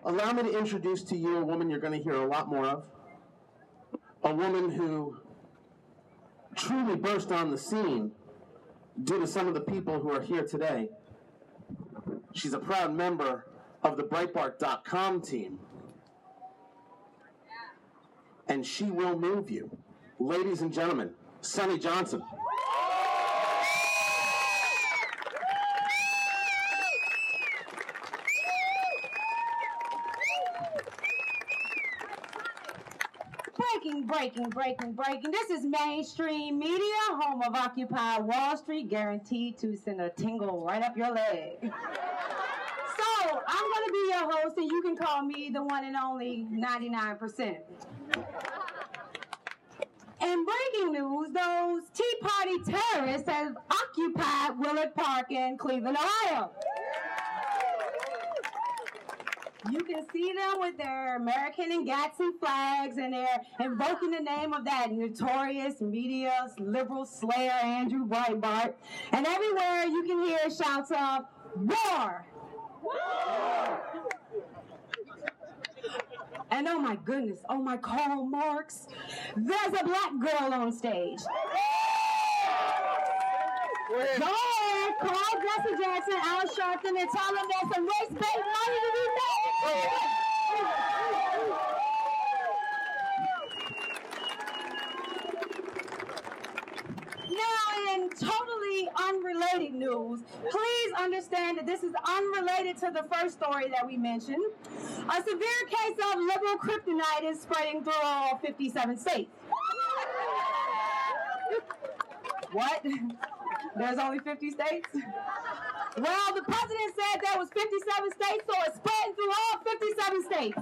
Allow me to introduce to you a woman you're going to hear a lot more of. A woman who truly burst on the scene due to some of the people who are here today. She's a proud member of the Breitbart.com team. And she will move you. Ladies and gentlemen, Sonnie Johnson. Breaking. This is mainstream media, home of Occupy Wall Street, guaranteed to send a tingle right up your leg. So, I'm going to be your host, and you can call me the one and only 99%. In breaking news, those Tea Party terrorists have occupied Willard Park in Cleveland, Ohio. You can see them with their American and Gadsden flags, and they're invoking the name of that notorious media liberal slayer, Andrew Breitbart. And everywhere you can hear shouts of, "War! War!" And oh my goodness, oh my Karl Marx, there's a black girl on stage. Go ahead, call Jesse Jackson, Al Sharpton, and tell them there's some race-based money to be made. Now, in totally unrelated news, please understand that this is unrelated to the first story that we mentioned. A severe case of liberal kryptonite is spreading through all 57 states. What? There's only 50 states? Well, the president said there was 57 states, so it's spreading through all 57 states.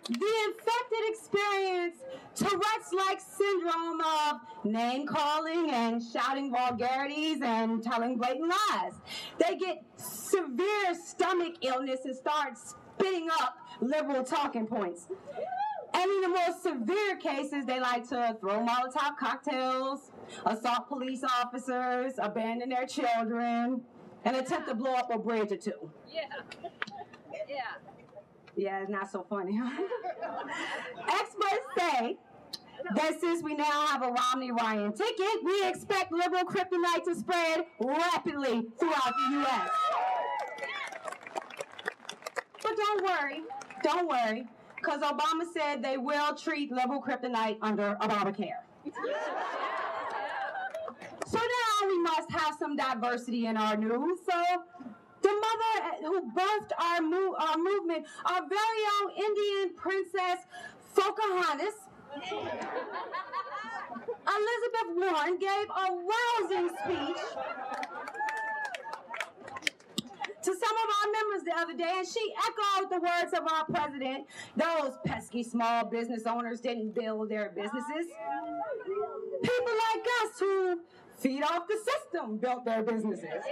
The infected experience Tourette's-like syndrome of name-calling and shouting vulgarities and telling blatant lies. They get severe stomach illness and start spitting up liberal talking points. And in the more severe cases, they like to throw Molotov cocktails, assault police officers, abandon their children, and attempt to blow up a bridge or two. Yeah, it's not so funny. Experts say that since we now have a Romney-Ryan ticket, we expect liberal kryptonite to spread rapidly throughout the U.S. But don't worry, because Obama said they will treat liberal kryptonite under Obamacare. So now we must have some diversity in our news. So the mother who birthed our movement, our very own Indian princess, Pocahontas, Elizabeth Warren, gave a rousing speech to some of our members the other day, and she echoed the words of our president: those pesky small business owners didn't build their businesses. People like us who feed off the system built their businesses.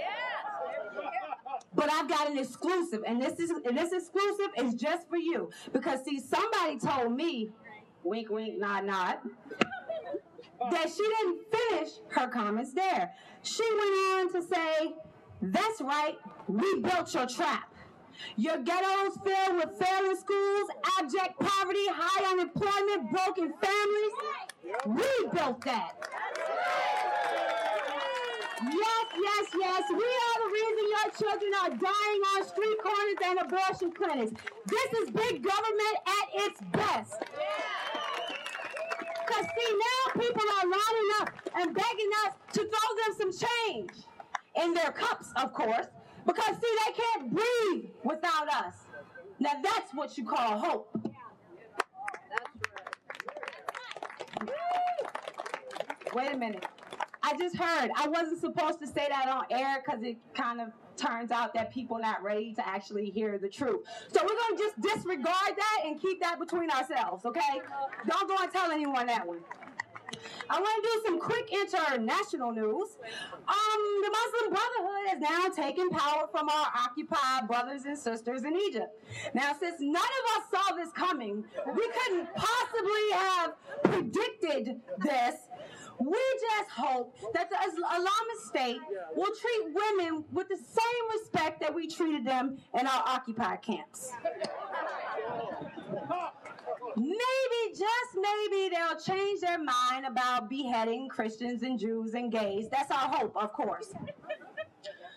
But I've got an exclusive, and this exclusive is just for you. Because, see, somebody told me, wink, wink, nod, nod, that she didn't finish her comments there. She went on to say, that's right, we built your trap. Your ghettos filled with failing schools, abject poverty, high unemployment, broken families. We built that. Yes, we are the reason your children are dying on street corners and abortion clinics. This is big government at its best. Because see, now people are lining up and begging us to throw them some change. In their cups, of course. Because see, they can't breathe without us. Now that's what you call hope. Wait a minute. I just heard. I wasn't supposed to say that on air because it kind of turns out that people not ready to actually hear the truth. So we're going to just disregard that and keep that between ourselves, okay? Don't go and tell anyone that one. I want to do some quick international news. The Muslim Brotherhood has now taken power from our occupied brothers and sisters in Egypt. Now, since none of us saw this coming, we couldn't possibly have predicted this. We just hope that the Islamic State will treat women with the same respect that we treated them in our occupied camps. Maybe, just maybe, they'll change their mind about beheading Christians and Jews and gays. That's our hope, of course.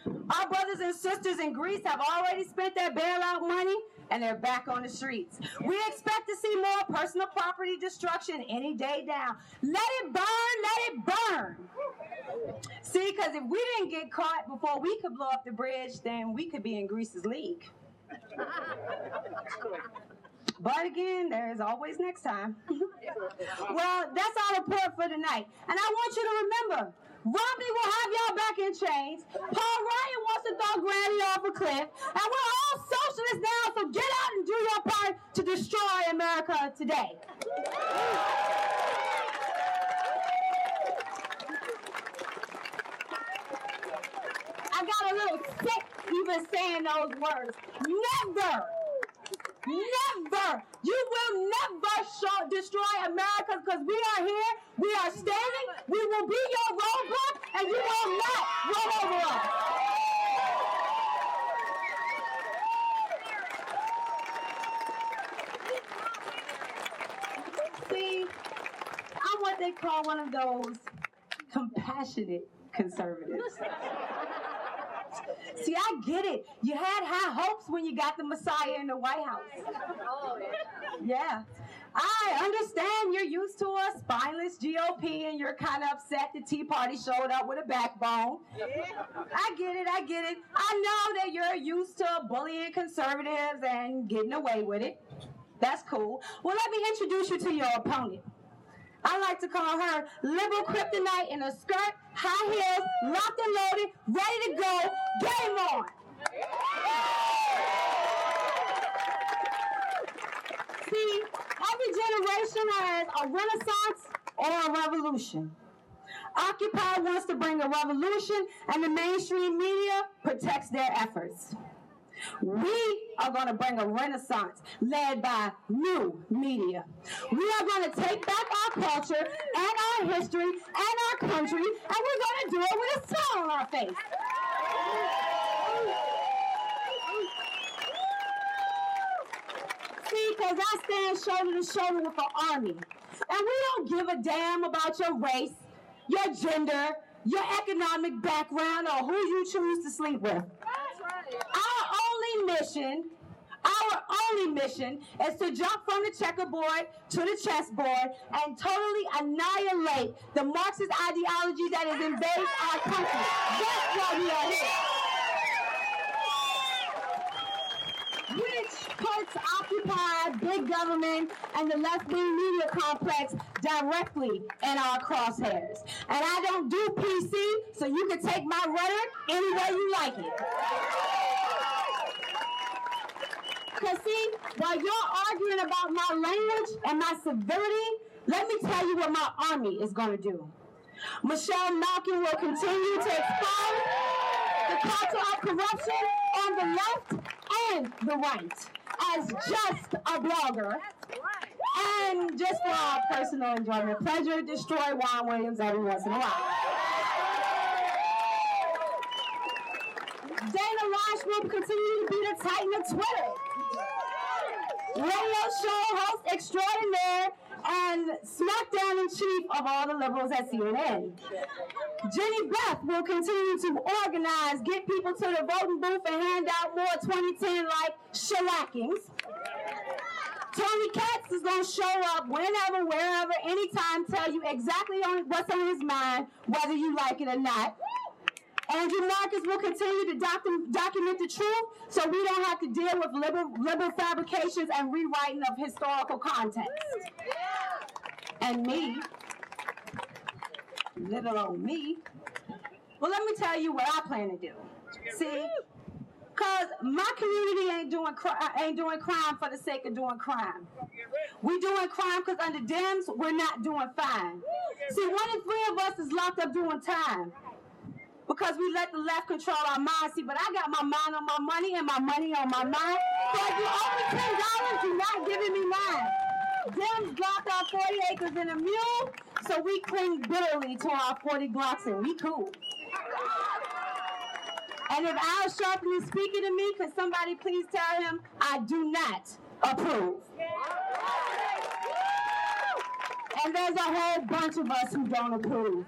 Our brothers and sisters in Greece have already spent their bailout money, and they're back on the streets. We expect to see more personal property destruction any day now. Let it burn, let it burn. See, because if we didn't get caught before we could blow up the bridge, then we could be in Greece's league. But again, there is always next time. Well, that's our report for tonight. And I want you to remember, Romney will have y'all back in chains. Paul Ryan wants to throw Granny off a cliff. And we're all socialists now, so get out and do your part to destroy America today. I got a little sick even saying those words. Never. Never. You will never destroy America because we are here. We are standing. We will be your roadblock, and you will not roll over us. See, I'm what they call one of those compassionate conservatives. See, I get it. You had high hopes when you got the Messiah in the White House. Yeah. I understand you're used to a spineless GOP and you're kind of upset the Tea Party showed up with a backbone. I get it. I know that you're used to bullying conservatives and getting away with it. That's cool. Well, let me introduce you to your opponent. I like to call her liberal kryptonite in a skirt, high heels, locked and loaded, ready to go. Game on! See, every generation has a renaissance or a revolution. Occupy wants to bring a revolution, and the mainstream media protects their efforts. We are going to bring a renaissance led by new media. We are going to take back our culture and our history and our country, and we're going to do it with a smile on our face. See, because I stand shoulder to shoulder with the Army, and we don't give a damn about your race, your gender, your economic background, or who you choose to sleep with. Our only mission is to jump from the checkerboard to the chessboard and totally annihilate the Marxist ideology that has invaded our country. That's why we are here. Which puts Occupy, big government, and the left-wing media complex directly in our crosshairs. And I don't do PC, so you can take my rhetoric any way you like it. Because see, while you're arguing about my language and my civility, let me tell you what my army is going to do. Michelle Malkin will continue to expose the culture of corruption on the left and the right as just a blogger. And just for our personal enjoyment, pleasure, destroy Juan Williams every once in a while. Dana Loesch will continue to be the titan of Twitter. Radio show host extraordinaire and smackdown in chief of all the liberals at CNN. Jenny Beth will continue to organize, get people to the voting booth, and hand out more 2010-like shellackings. Tony Katz is going to show up whenever, wherever, anytime, tell you exactly what's on his mind, whether you like it or not. Andrew Marcus will continue to document the truth so we don't have to deal with liberal fabrications and rewriting of historical context. And me, little old me, well, let me tell you what I plan to do. See? Because my community ain't doing crime for the sake of doing crime. We doing crime because under Dems, we're not doing fine. See, 1 in 3 of us is locked up doing time. Because we let the left control our minds. See, but I got my mind on my money and my money on my mind. So if you owe me $10, you're not giving me mine. Dems blocked our 40 acres and a mule, so we cling bitterly to our 40 Glocks and we cool. And if Al Sharpton is speaking to me, could somebody please tell him I do not approve? And there's a whole bunch of us who don't approve.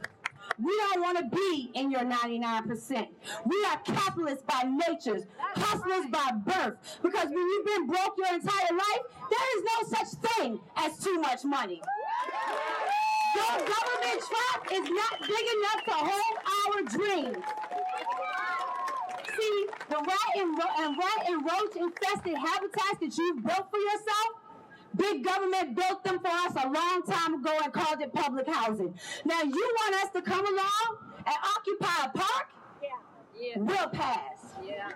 We don't want to be in your 99%. We are capitalists by nature, hustlers by birth. Because when you've been broke your entire life, there is no such thing as too much money. Your government trap is not big enough to hold our dreams. See, the rat and roach infested habitats that you've built for yourself, big government built them for us a long time ago and called it public housing. Now you want us to come along and occupy a park? Yeah. We'll pass. Yeah.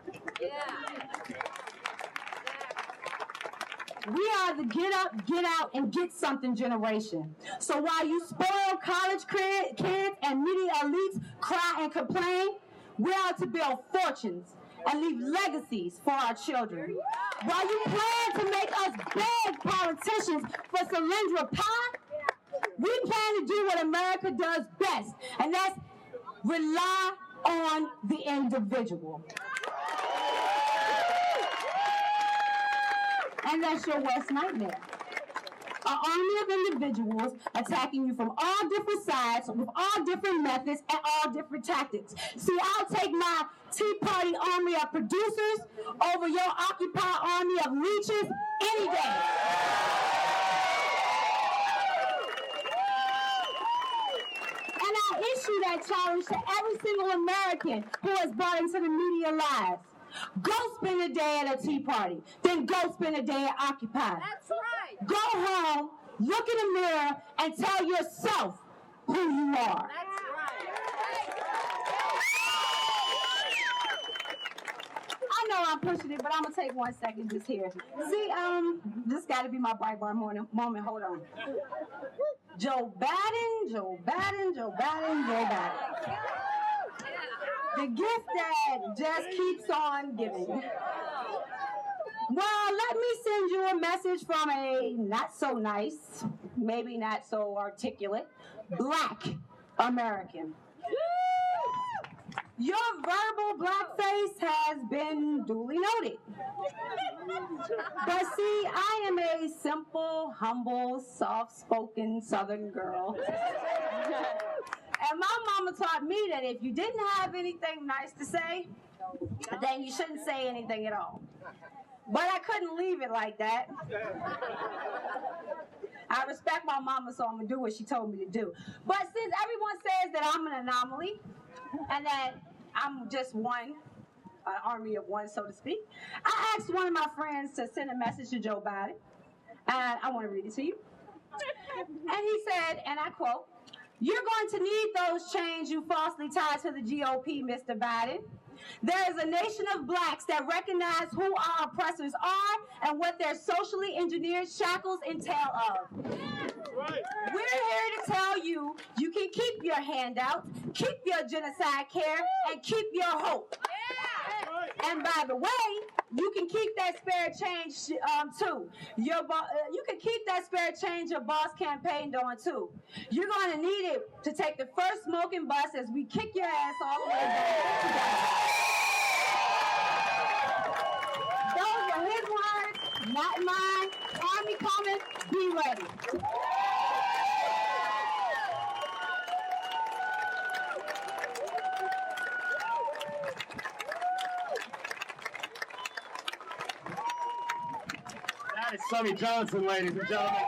We are the get up, get out, and get something generation. So while you spoil college kids and media elites cry and complain, we're out to build fortunes and leave legacies for our children. While you plan to make us beg politicians for Solyndra pie, we plan to do what America does best, and that's rely on the individual. And that's your worst nightmare. An army of individuals attacking you from all different sides with all different methods and all different tactics. See, I'll take my Tea Party army of producers over your Occupy army of leeches any day. And I'll issue that challenge to every single American who has bought into the media lies. Go spend a day at a Tea Party, then go spend a day at Occupy. That's right. Go home, look in the mirror, and tell yourself who you are. That's right. I know I'm pushing it, but I'm gonna take 1 second just here. See, this got to be my Breitbart moment. Hold on. Joe Biden, Joe Biden, Joe Biden, Joe Biden. The gift that just keeps on giving. Well, let me send you a message from a not so nice, maybe not so articulate, Black American. Your verbal blackface has been duly noted. But see, I am a simple, humble, soft-spoken Southern girl. And my mama taught me that if you didn't have anything nice to say, then you shouldn't say anything at all. But I couldn't leave it like that. I respect my mama, so I'm going to do what she told me to do. But since everyone says that I'm an anomaly, and that I'm just one, an army of one, so to speak, I asked one of my friends to send a message to Joe Biden, and I want to read it to you. And he said, and I quote, "You're going to need those chains you falsely tied to the GOP, Mr. Biden. There is a nation of blacks that recognize who our oppressors are and what their socially engineered shackles entail of. Right. We're here to tell you, you can keep your handouts, keep your genocide care, and keep your hope. Yeah. And by the way, you can keep that spare change too. You can keep that spare change your boss campaigned on too. You're going to need it to take the first smoking bus as we kick your ass all the way back together." Those are his words, not mine. Army coming, be ready. That is Sonnie Johnson, ladies and gentlemen.